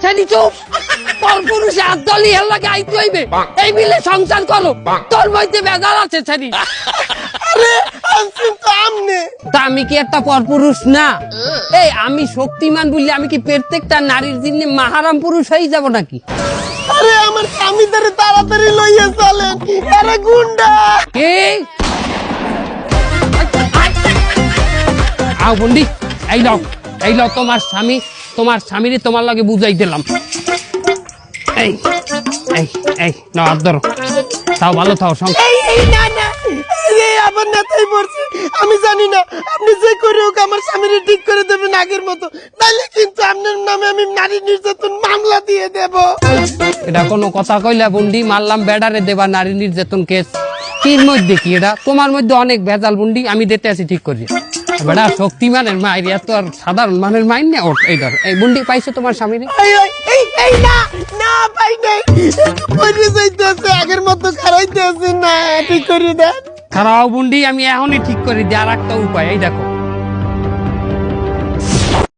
সেটি চুপ পরপুরুষে আদলি হেল লাগে আইতে হইবে এই মিলে সংসার করো তোর মধ্যে বেজাল আছে সেটি আরে আনছেন তো আমনে। তা আমি কি একটা পরপুরুষ না? এই আমি শক্তিমান বললে আমি কি প্রত্যেকটা নারীর জন্য মাহারাম পুরুষ হয়ে যাব নাকি? আরে আমার স্বামী ধরে তাড়াতাড়ি লইয়া চলেন, আরে গুন্ডা। কে আও বন্ডি এই লও তোমার স্বামীরে তোমার লাগে বুঝাই দিলাম। এই এই এই না হাত ধরো, তাও ভালো থাও এই এই না না, এই আবার নেতাই পড়ছে। আমি জানি না আপনি যে করে হোক আমার স্বামীরে ঠিক করে দেবেন আগের মতো, নাইলে কিন্তু আপনার নামে আমি নারী নির্যাতন মামলা দিয়ে দেব। এটা কোনো কথা কইলা বন্ডি? মারলাম বেডারে দেবা নারী নির্যাতন কেস? কির মধ্যে কি এটা? তোমার মধ্যে অনেক ভেজাল বন্ডি, আমি দেখতে আছি ঠিক করি। বেটা শক্তিমানের মায়ের এত আর সাধারণ মানের মাইন না ওঠ। এই ধর এই বন্ডি পাইছো তোমার স্বামীরে? এই না না পাই নাই, পড়ে যাইতেছে আগের মতো খারাইতেছে না, ঠিক করে দেন। খারাপ বন্ডি আমি এখনই ঠিক করে দিই। আর একটা উপায় এই দেখো,